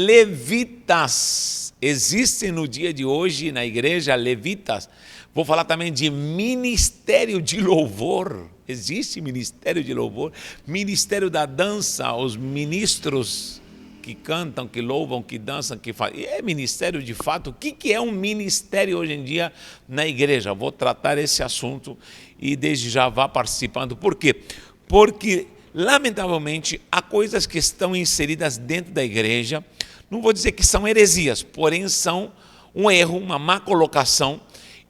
levitas. Existem no dia de hoje na igreja levitas. Vou falar também de ministério de louvor. Existe ministério de louvor, ministério da dança, os ministros que cantam, que louvam, que dançam, que fazem. É ministério de fato. O que é um ministério hoje em dia na igreja? Vou tratar esse assunto e desde já vá participando. Por quê? Porque, lamentavelmente, há coisas que estão inseridas dentro da igreja, não vou dizer que são heresias, porém são um erro, uma má colocação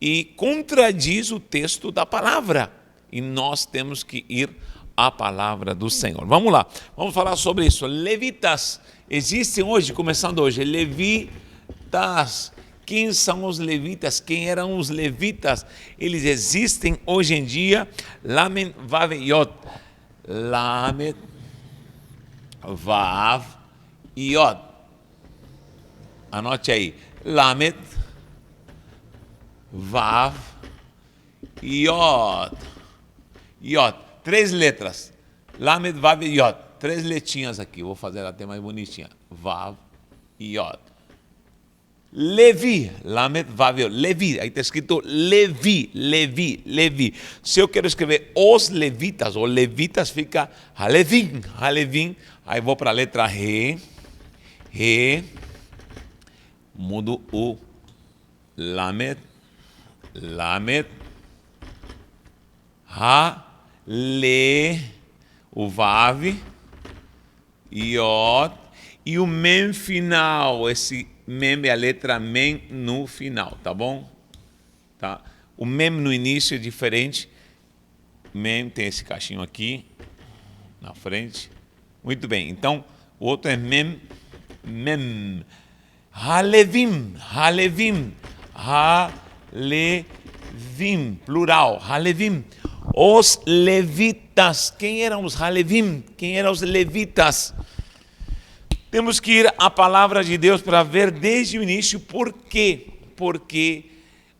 e contradiz o texto da palavra. E nós temos que ir à palavra do Senhor. Vamos lá, vamos falar sobre isso. Levitas, existem hoje, começando hoje, levitas. Quem são os levitas? Quem eram os levitas? Eles existem hoje em dia. Lamed Vav Yod. Lamed Vav Yod. Anote aí. Lamed Vav Yod. Yod. 3 letras. Lamed Vav Yod. 3 letrinhas aqui. Vou fazer ela até mais bonitinha. Vav Yod. Levi, Lamed Vav Yod, Levi, aí está escrito Levi, Levi, Levi. Se eu quero escrever os levitas, ou levitas fica Halevim, Halevim, aí vou para a letra Re, mudo o Lamed, o Vav, Yod, e o Mem final, esse Mem é a letra Mem no final, tá bom? Tá? O Mem no início é diferente. Mem tem esse cachinho aqui na frente. Muito bem, então o outro é Mem. Halevim, plural, Halevim. Os levitas, quem eram os Halevim? Quem eram os levitas? Temos que ir à palavra de Deus para ver desde o início por quê. Porque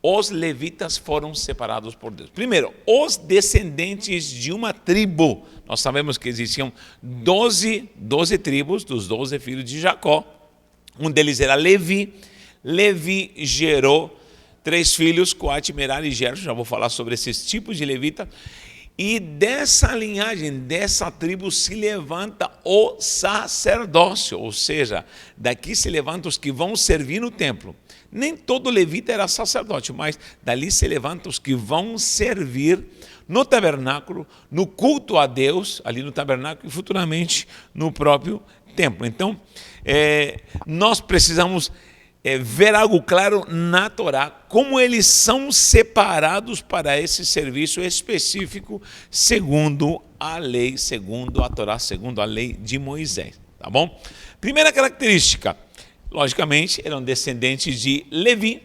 os levitas foram separados por Deus. Primeiro, os descendentes de uma tribo. Nós sabemos que existiam 12 tribos dos 12 filhos de Jacó. Um deles era Levi. Levi gerou 3 filhos, Coate, Merari e Gerson. Já vou falar sobre esses tipos de levita. E dessa linhagem, dessa tribo se levanta o sacerdócio, ou seja, daqui se levantam os que vão servir no templo. Nem todo levita era sacerdote, mas dali se levantam os que vão servir no tabernáculo, no culto a Deus, ali no tabernáculo e futuramente no próprio templo. Então, nós precisamos ver algo claro na Torá, como eles são separados para esse serviço específico, segundo a lei, segundo a Torá, segundo a lei de Moisés, tá bom? Primeira característica, logicamente, eram descendentes de Levi,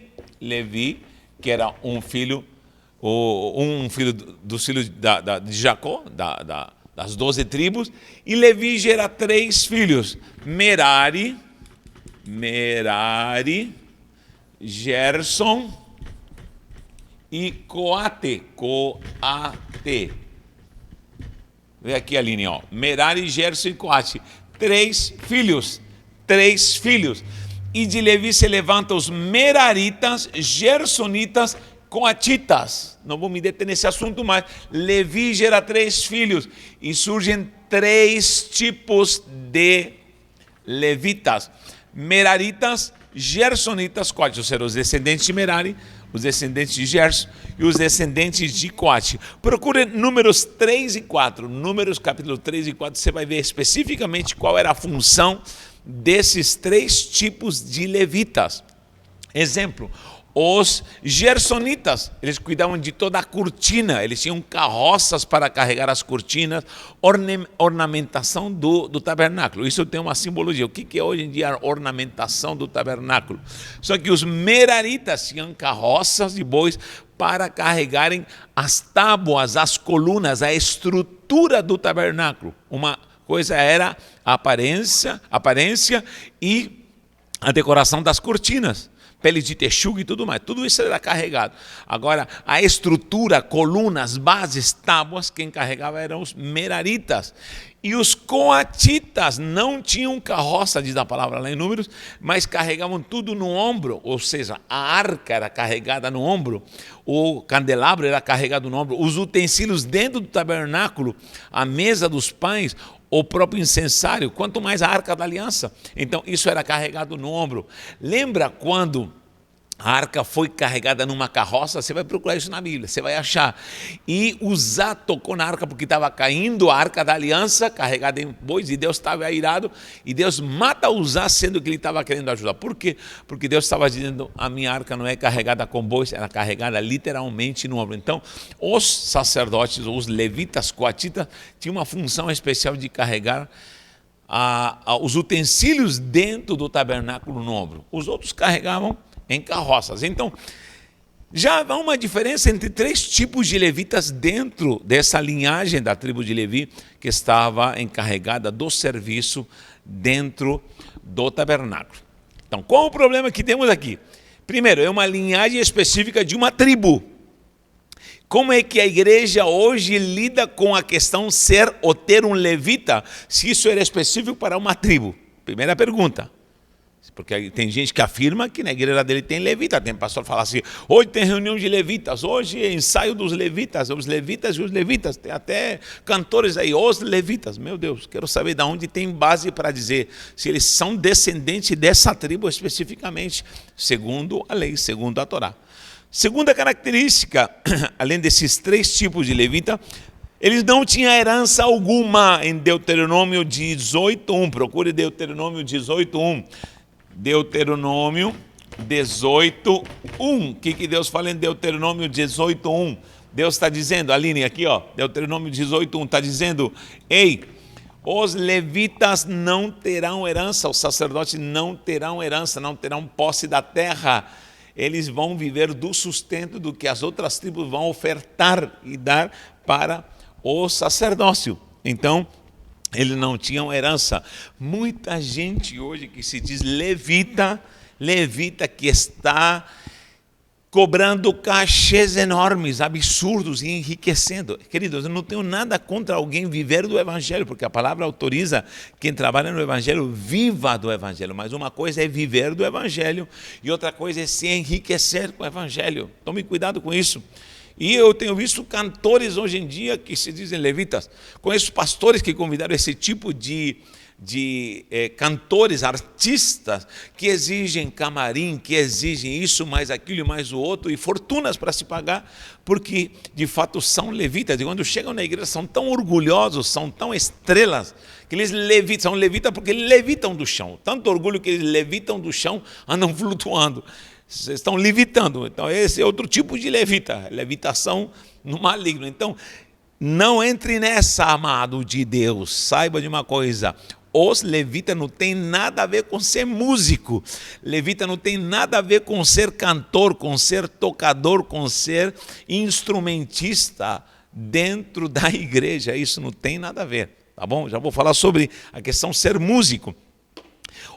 que era um filho dos filhos de Jacó, das 12 tribos, e Levi gera 3 filhos, Merari, Gerson e Coate. Vê aqui a linha, ó. Merari, Gerson e Coate. 3 filhos. E de Levi se levantam os Meraritas, Gersonitas, Coatitas. Não vou me deter nesse assunto mais. Levi gera 3 filhos e surgem 3 tipos de levitas. Meraritas, Gersonitas, Coate, ou seja, os descendentes de Merari, os descendentes de Gerson e os descendentes de Coate. Procure Números 3 e 4. Números capítulo 3 e 4, você vai ver especificamente qual era a função desses 3 tipos de levitas. Exemplo, os Gersonitas, eles cuidavam de toda a cortina, eles tinham carroças para carregar as cortinas, ornamentação do tabernáculo. Isso tem uma simbologia. O que é hoje em dia a ornamentação do tabernáculo? Só que os Meraritas tinham carroças de bois para carregarem as tábuas, as colunas, a estrutura do tabernáculo. Uma coisa era a aparência e a decoração das cortinas. pele de texugo e tudo mais. Tudo isso era carregado. Agora, a estrutura, colunas, bases, tábuas, quem carregava eram os meraritas. E os coatitas não tinham carroça, diz a palavra lá em Números, mas carregavam tudo no ombro, ou seja, a arca era carregada no ombro, o candelabro era carregado no ombro, os utensílios dentro do tabernáculo, a mesa dos pães, o próprio incensário, quanto mais a arca da aliança. Então isso era carregado no ombro. Lembra quando a arca foi carregada numa carroça? Você vai procurar isso na Bíblia, você vai achar. E Uzá tocou na arca porque estava caindo a arca da aliança, carregada em bois, e Deus estava irado, e Deus mata Uzá, sendo que ele estava querendo ajudar. Por quê? Porque Deus estava dizendo, a minha arca não é carregada com bois, era carregada literalmente no ombro. Então, os sacerdotes, os levitas, coatitas, tinham uma função especial de carregar os utensílios dentro do tabernáculo no ombro. Os outros carregavam em carroças. Então, já há uma diferença entre 3 tipos de levitas dentro dessa linhagem da tribo de Levi, que estava encarregada do serviço dentro do tabernáculo. Então, qual o problema que temos aqui? Primeiro, é uma linhagem específica de uma tribo. Como é que a igreja hoje lida com a questão ser ou ter um levita, se isso era específico para uma tribo? Primeira pergunta. Porque tem gente que afirma que na igreja dele tem levita. Tem pastor que fala assim, hoje tem reunião de levitas, hoje é ensaio dos levitas, os levitas e os levitas. Tem até cantores aí, os levitas. Meu Deus, quero saber de onde tem base para dizer se eles são descendentes dessa tribo especificamente, segundo a lei, segundo a Torá. Segunda característica, além desses 3 tipos de levita, eles não tinham herança alguma em Deuteronômio 18:1. Procure Deuteronômio 18:1. Deuteronômio 18:1. O que Deus fala em Deuteronômio 18:1? Deus está dizendo, Aline, aqui, ó, Deuteronômio 18:1, está dizendo, ei, os levitas não terão herança, os sacerdotes não terão herança, não terão posse da terra. Eles vão viver do sustento do que as outras tribos vão ofertar e dar para o sacerdócio. Então, eles não tinham herança. Muita gente hoje que se diz levita que está cobrando cachês enormes, absurdos e enriquecendo. Queridos, eu não tenho nada contra alguém viver do Evangelho, porque a palavra autoriza quem trabalha no Evangelho, viva do Evangelho. Mas uma coisa é viver do Evangelho e outra coisa é se enriquecer com o Evangelho. Tome cuidado com isso. E eu tenho visto cantores hoje em dia que se dizem levitas. Conheço pastores que convidaram esse tipo de cantores, artistas, que exigem camarim, que exigem isso, mais aquilo e mais o outro, e fortunas para se pagar, porque de fato são levitas. E quando chegam na igreja são tão orgulhosos, são tão estrelas, que eles são levitas porque eles levitam do chão. Tanto orgulho que eles levitam do chão, andam flutuando. Vocês estão levitando. Então esse é outro tipo de levita, levitação no maligno. Então não entre nessa, amado de Deus. Saiba de uma coisa, os levitas não tem nada a ver com ser músico. Levita não tem nada a ver com ser cantor, com ser tocador, com ser instrumentista dentro da igreja. Isso não tem nada a ver, tá bom? Já vou falar sobre a questão de ser músico.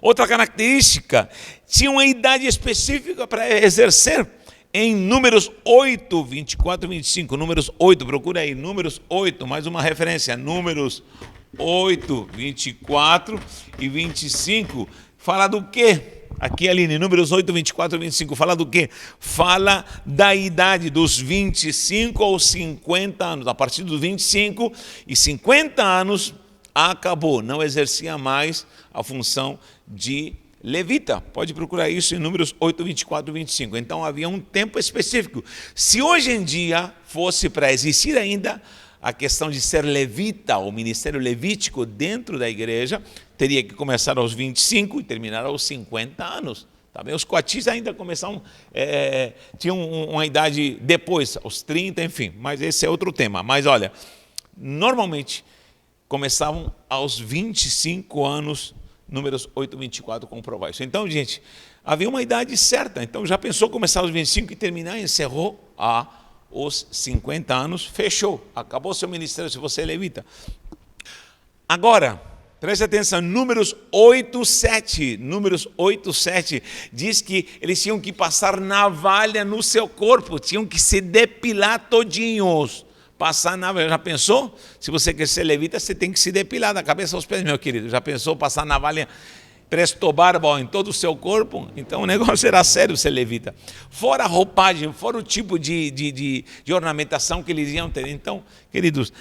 Outra característica, tinha uma idade específica para exercer. Em Números 8, 24 e 25, Números 8, procura aí, Números 8, mais uma referência, Números 8, 24 e 25, fala do quê? Aqui, Aline, Números 8, 24 e 25, fala do quê? Fala da idade dos 25 aos 50 anos. A partir dos 25 e 50 anos, acabou, não exercia mais a função de levita. Pode procurar isso em Números 8, 24 e 25. Então havia um tempo específico. Se hoje em dia fosse para existir ainda a questão de ser levita, o ministério levítico dentro da igreja, teria que começar aos 25 e terminar aos 50 anos. Tá bem? Os coatis ainda começaram, tinham uma idade depois, aos 30, enfim, mas esse é outro tema. Mas olha, normalmente começavam aos 25 anos, Números 8, 24, comprovar isso. Então, gente, havia uma idade certa. Então, já pensou começar aos 25 e terminar, encerrou os 50 anos, fechou. Acabou seu ministério se você é levita. Agora, Preste atenção, Números 8:7. Números 8:7 diz que eles tinham que passar navalha no seu corpo, tinham que se depilar todinhos. Passar navalha, já pensou? Se você quer ser levita, você tem que se depilar da cabeça aos pés, meu querido. Já pensou passar navalha presto barba em todo o seu corpo? Então o negócio era sério ser levita. Fora a roupagem, fora o tipo de ornamentação que eles iam ter. Então, queridos,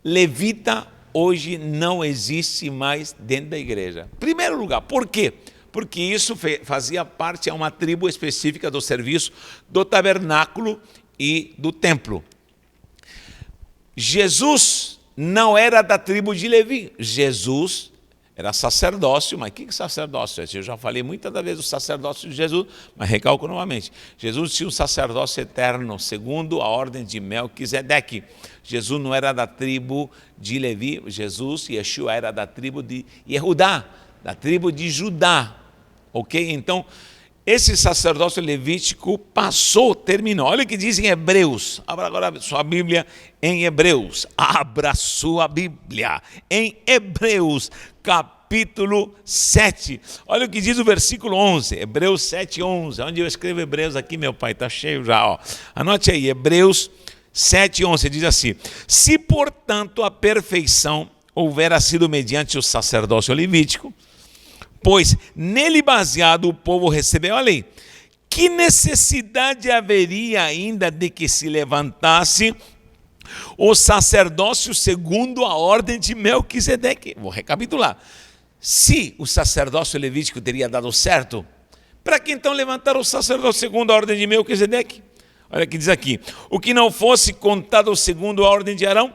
levita hoje não existe mais dentro da igreja. Primeiro lugar, por quê? Porque isso fazia parte de uma tribo específica do serviço do tabernáculo e do templo. Jesus não era da tribo de Levi. Jesus era sacerdócio, mas o que é sacerdócio? Eu já falei muitas vezes do sacerdócio de Jesus, mas recalco novamente. Jesus tinha um sacerdócio eterno, segundo a ordem de Melquisedeque. Jesus não era da tribo de Levi, Yeshua era da tribo de Yehudá, da tribo de Judá. Ok? Então, esse sacerdócio levítico terminou. Olha o que diz em Hebreus. Abra agora sua Bíblia em Hebreus. Abra sua Bíblia em Hebreus, capítulo 7. Olha o que diz o versículo 11. Hebreus 7:11. Onde eu escrevo Hebreus aqui, meu pai? Está cheio já. Ó. Anote aí, Hebreus 7:11. Diz assim: se, portanto, a perfeição houvera sido mediante o sacerdócio levítico, pois nele baseado o povo recebeu a lei, que necessidade haveria ainda de que se levantasse o sacerdócio segundo a ordem de Melquisedeque? Vou recapitular. Se o sacerdócio levítico teria dado certo, para que então levantar o sacerdócio segundo a ordem de Melquisedeque? Olha o que diz aqui: o que não fosse contado segundo a ordem de Arão,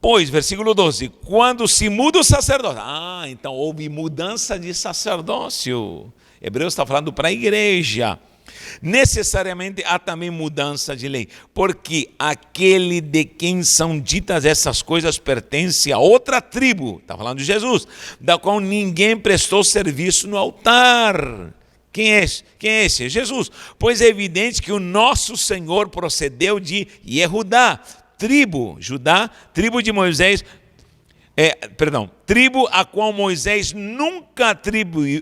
pois, versículo 12, quando se muda o sacerdócio. Então houve mudança de sacerdócio. Hebreus está falando para a igreja. Necessariamente há também mudança de lei, porque aquele de quem são ditas essas coisas pertence a outra tribo, está falando de Jesus, da qual ninguém prestou serviço no altar. Quem é esse? É Jesus. Pois é evidente que o nosso Senhor procedeu de Yehudá, Judá, tribo de Moisés, tribo a qual Moisés nunca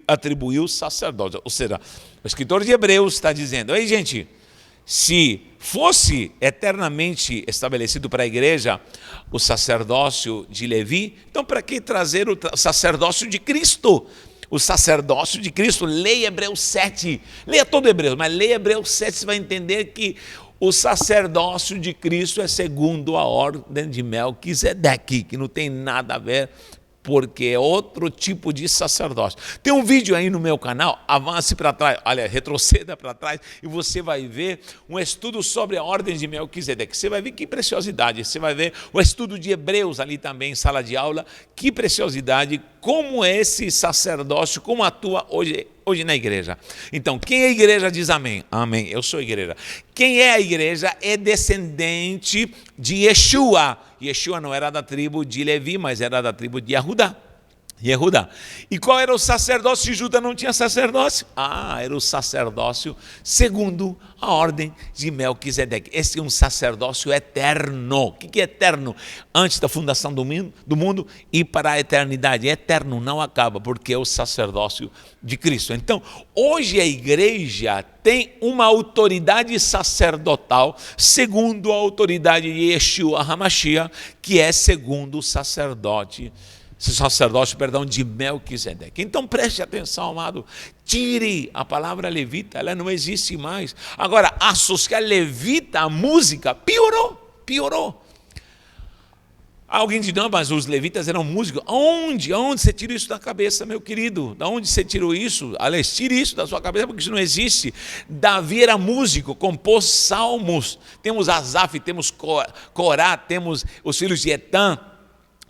atribuiu sacerdócio. Ou seja, o escritor de Hebreus está dizendo: ei, gente, se fosse eternamente estabelecido para a igreja o sacerdócio de Levi, então para que trazer o sacerdócio de Cristo? O sacerdócio de Cristo. Leia Hebreus 7, leia todo Hebreus, mas leia Hebreus 7, você vai entender que o sacerdócio de Cristo é segundo a ordem de Melquisedeque, que não tem nada a ver, porque é outro tipo de sacerdócio. Tem um vídeo aí no meu canal, avance para trás, olha, retroceda para trás, e você vai ver um estudo sobre a ordem de Melquisedeque. Você vai ver que preciosidade, você vai ver o estudo de Hebreus ali também em sala de aula, que preciosidade, como esse sacerdócio, como atua hoje na igreja. Então, quem é a igreja diz amém. Amém, eu sou a igreja. Quem é a igreja é descendente de Yeshua. Yeshua não era da tribo de Levi, mas era da tribo de Yehudá. E qual era o sacerdócio se Judá não tinha sacerdócio? Era o sacerdócio segundo a ordem de Melquisedeque. Esse é um sacerdócio eterno. O que é eterno? Antes da fundação do mundo e para a eternidade. É eterno, não acaba, porque é o sacerdócio de Cristo. Então, hoje a igreja tem uma autoridade sacerdotal segundo a autoridade de Yeshua HaMashiach, que é segundo o sacerdócio de Melquisedeque. Então preste atenção, amado, tire a palavra levita, ela não existe mais. Agora, associar levita à música, piorou. Alguém diz: não, mas os levitas eram músicos. Onde você tirou isso da cabeça, meu querido? Da onde você tirou isso? Aliás, tire isso da sua cabeça, porque isso não existe. Davi era músico, compôs salmos. Temos Asaf, temos Corá, temos os filhos de Etã.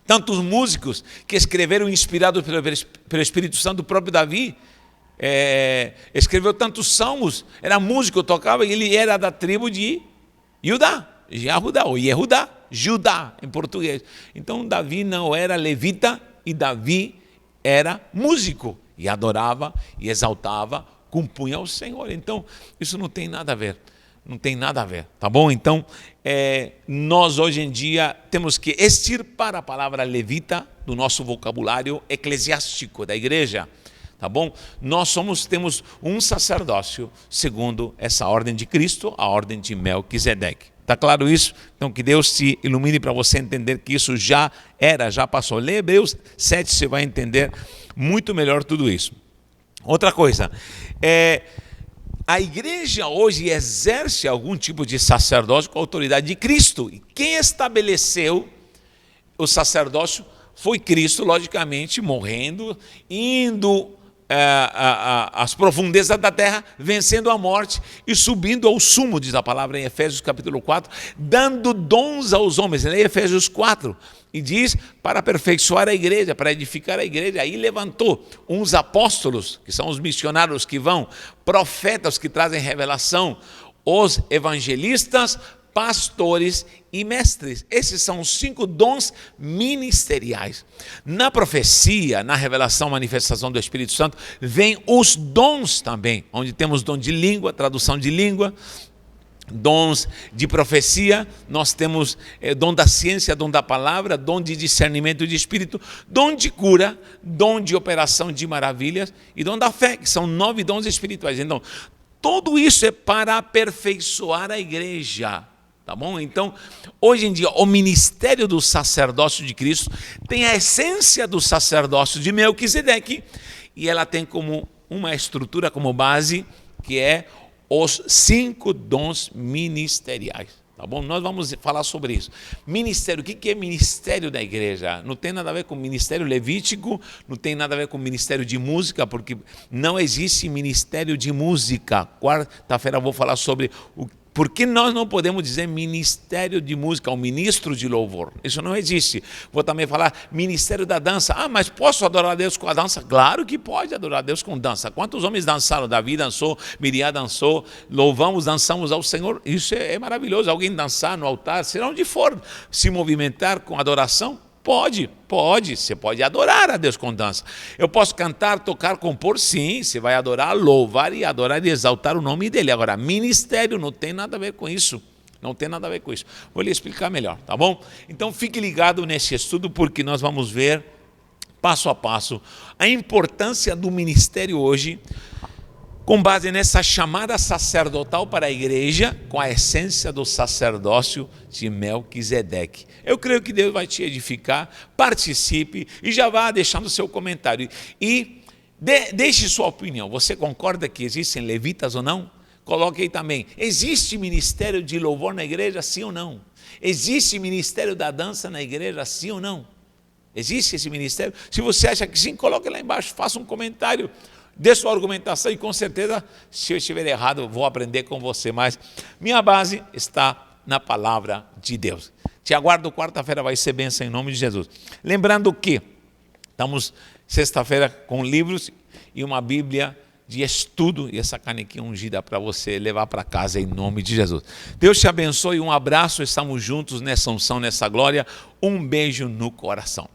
Tantos músicos que escreveram inspirados pelo Espírito Santo. O próprio Davi escreveu tantos salmos, era músico, tocava, e ele era da tribo de Judá, ou Yehudá, Judá em português. Então Davi não era levita, e Davi era músico, e adorava, e exaltava, compunha ao Senhor. Então isso não tem nada a ver. Não tem nada a ver, tá bom? Então, nós hoje em dia temos que extirpar a palavra levita do nosso vocabulário eclesiástico da igreja, tá bom? Nós temos um sacerdócio segundo essa ordem de Cristo, a ordem de Melquisedeque. Tá claro isso? Então que Deus te ilumine para você entender que isso já passou. Lê Hebreus 7, você vai entender muito melhor tudo isso. Outra coisa, a igreja hoje exerce algum tipo de sacerdócio com a autoridade de Cristo. E quem estabeleceu o sacerdócio foi Cristo, logicamente, morrendo, indo às profundezas da terra, vencendo a morte e subindo ao sumo, diz a palavra em Efésios capítulo 4, dando dons aos homens. Lê Efésios 4. E diz, para aperfeiçoar a igreja, para edificar a igreja. Aí levantou uns apóstolos, que são os missionários que vão, profetas que trazem revelação, os evangelistas, pastores e mestres. Esses são os 5 dons ministeriais. Na profecia, na revelação, manifestação do Espírito Santo, vem os dons também, onde temos dom de língua, tradução de língua, dons de profecia, nós temos dom da ciência, dom da palavra, dom de discernimento de espírito, dom de cura, dom de operação de maravilhas e dom da fé, que são 9 dons espirituais. Então, tudo isso é para aperfeiçoar a igreja, tá bom? Então, hoje em dia, o ministério do sacerdócio de Cristo tem a essência do sacerdócio de Melquisedeque e ela tem como uma estrutura, como base, que é os 5 dons ministeriais, tá bom? Nós vamos falar sobre isso. Ministério, o que é ministério da igreja? Não tem nada a ver com ministério levítico, não tem nada a ver com ministério de música, porque não existe ministério de música. Quarta-feira eu vou falar sobre por que nós não podemos dizer ministério de música, ou ministro de louvor. Isso não existe. Vou também falar ministério da dança. Ah, mas posso adorar a Deus com a dança? Claro que pode adorar a Deus com dança. Quantos homens dançaram? Davi dançou, Miriam dançou, louvamos, dançamos ao Senhor. Isso é maravilhoso. Alguém dançar no altar, seja onde for, se movimentar com adoração? Pode, você pode adorar a Deus com dança. Eu posso cantar, tocar, compor, sim, você vai adorar, louvar e adorar e exaltar o nome dele. Agora, ministério não tem nada a ver com isso, não tem nada a ver com isso. Vou lhe explicar melhor, tá bom? Então fique ligado nesse estudo, porque nós vamos ver, passo a passo, a importância do ministério hoje, com base nessa chamada sacerdotal para a igreja, com a essência do sacerdócio de Melquisedeque. Eu creio que Deus vai te edificar, participe e já vá deixando o seu comentário. E deixe sua opinião. Você concorda que existem levitas ou não? Coloque aí também. Existe ministério de louvor na igreja, sim ou não? Existe ministério da dança na igreja, sim ou não? Existe esse ministério? Se você acha que sim, coloque lá embaixo, faça um comentário. Dê sua argumentação e com certeza, se eu estiver errado, vou aprender com você. Mas minha base está na palavra de Deus. Te aguardo quarta-feira, vai ser bênção em nome de Jesus. Lembrando que estamos sexta-feira com livros e uma Bíblia de estudo e essa canequinha ungida para você levar para casa em nome de Jesus. Deus te abençoe, um abraço, estamos juntos nessa unção, nessa glória. Um beijo no coração.